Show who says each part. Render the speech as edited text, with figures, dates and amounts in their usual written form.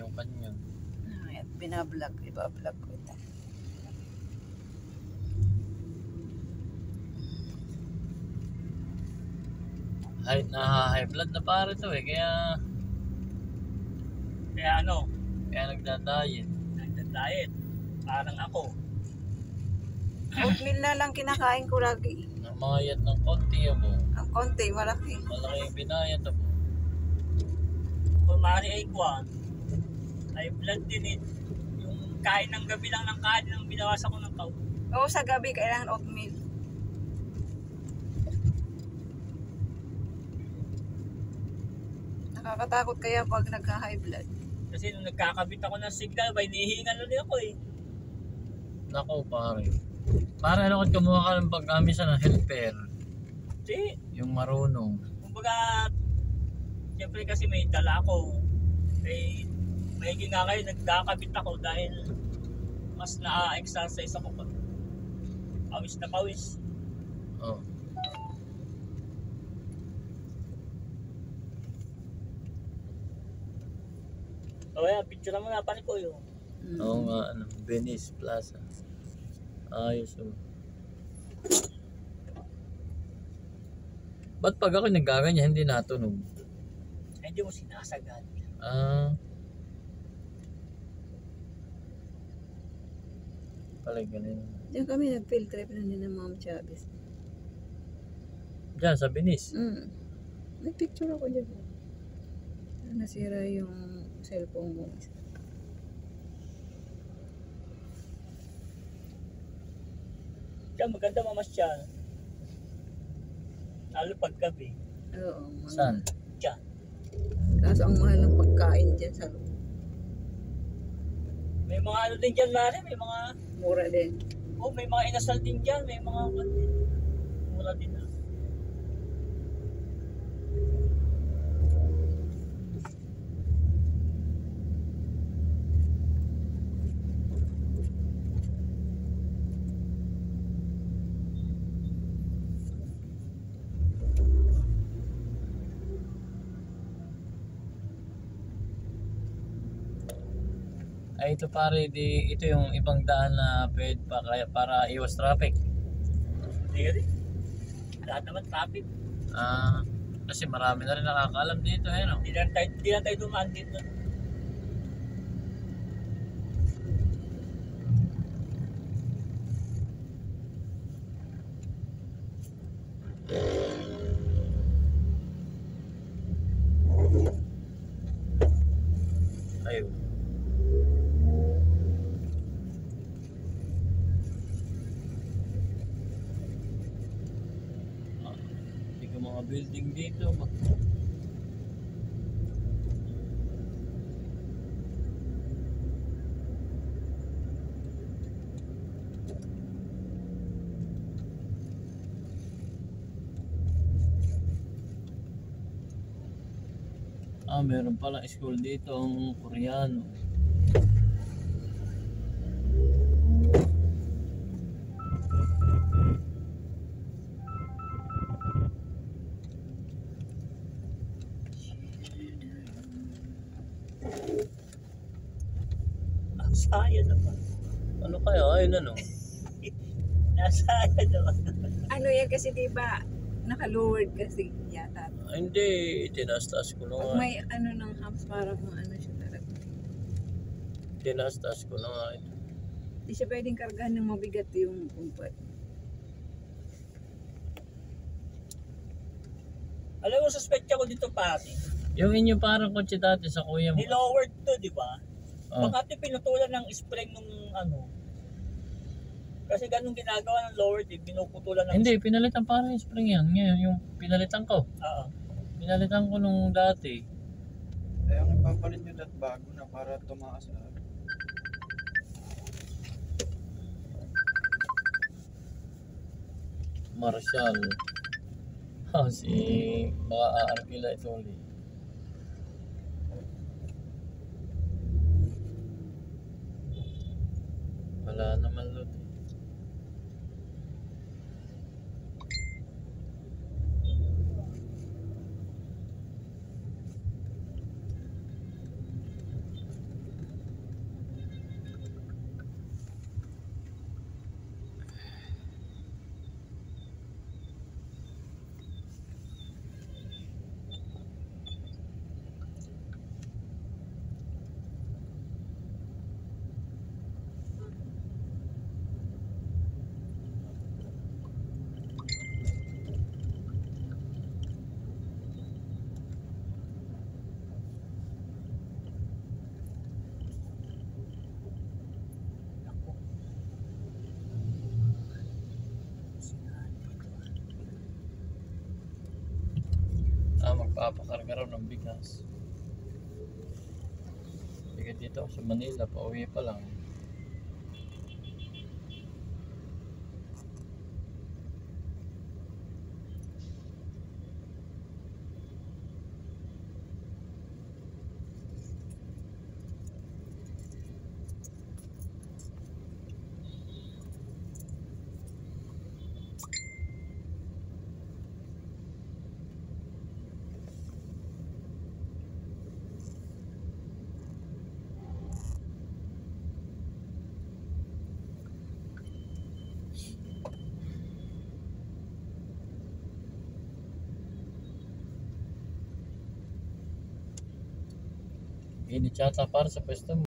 Speaker 1: yung kanya.
Speaker 2: At binablog, ibablog ko ito.
Speaker 1: High blood na pare to eh, kaya
Speaker 3: ano?
Speaker 1: Kaya nagda-diet.
Speaker 3: Nagda-diet. Parang ako.
Speaker 2: Oatmeal na lang kinakain ko lagi.
Speaker 1: Namayat ng konti ako.
Speaker 2: Ang konti, malaki.
Speaker 1: Malaki yung binayat ako.
Speaker 3: Kung maaari ay kuwan, ay blood din eh. Yung kain ng gabi lang ng kain ng binawasan ko ng tao.
Speaker 2: Oo, sa gabi kailangan oatmeal. Nakakatakot kaya pag nagka-high blood.
Speaker 3: Kasi nung nagkakabit ako ng signal, may nihingan ulit ako eh.
Speaker 1: Nako pare. Pare ano kung kumuha ka ng pagkamisa ng helper.
Speaker 3: Kasi,
Speaker 1: Yung marunong.
Speaker 3: kumbaga, siyempre kasi may dala ako. May nga kayo, nagkakabit ako dahil mas na-exercise ako pag pawis na pawis.
Speaker 1: Oh.
Speaker 3: O kaya, picture mo na panik ko yun.
Speaker 1: Oo nga, Venice Plaza. Ayos oh. Ba't pag ako nagkaganyan, hindi natunog?
Speaker 3: Hindi mo sinasagad.
Speaker 1: Palay ganun.
Speaker 2: Diyan kami nag-field trip na ni Ma'am Chavez.
Speaker 1: Diyan sa Venice.
Speaker 2: May picture ako dyan. Nasira yung cellphone mo.
Speaker 3: Diyan, maganda mamasyal. Lalo paggabi.
Speaker 2: Oo.
Speaker 1: Saan?
Speaker 3: Diyan.
Speaker 2: Kaso ang mahal ng pagkain dyan sa loob.
Speaker 3: May mga ano din dyan, Mare. May mga,
Speaker 2: Mura din.
Speaker 3: may mga inasal din dyan. May mga, mura din na.
Speaker 1: Ay ito pare, ito yung ibang daan na pwede pa kaya para iwas traffic.
Speaker 3: Hindi rin. Lahat naman traffic.
Speaker 1: Kasi marami na rin nakakaalam dito eh no.
Speaker 3: Hindi lang tayo dumaan dito.
Speaker 1: Ayun. Hindi ka mga building dito. Meron palang school dito ang Koreano.
Speaker 3: Nasaya naman.
Speaker 1: Ano kaya? Ayun ano?
Speaker 3: Nasaya naman.
Speaker 2: Ano yan kasi diba naka-lowered kasi yata.
Speaker 1: Hindi, tinaas-taas ko na
Speaker 2: Pag
Speaker 1: nga.
Speaker 2: may ano ng hams parang ano siya talaga.
Speaker 1: Tinaas-taas ko na nga ito.
Speaker 2: Hindi siya pwedeng kargahan ng mabigat yung kumpat.
Speaker 3: Alam mo, suspect ako dito pati.
Speaker 1: Yung inyo parang kotse dati sa kuya mo.
Speaker 3: Nilowered to, di ba?
Speaker 1: Oh.
Speaker 3: Baka ito pinutulan ng spring nung ano. Kasi ganun ginagawa ng lowered, binuputulan ng
Speaker 1: Hindi, pinalitan parang yung spring yan. Ngayon, yung pinalitan ko.
Speaker 3: Oo.
Speaker 1: Pinalitan ko nung dati.
Speaker 4: Kaya ang ipapalit nyo dat bago na para tumaas na.
Speaker 1: Marshall. Si mga aarkila ito ulit. Wala naman lot. Nakapakarga raw ng bigas. Bigat dito sa Manila, pauwi pa lang. Init yata para sa pwesto mo.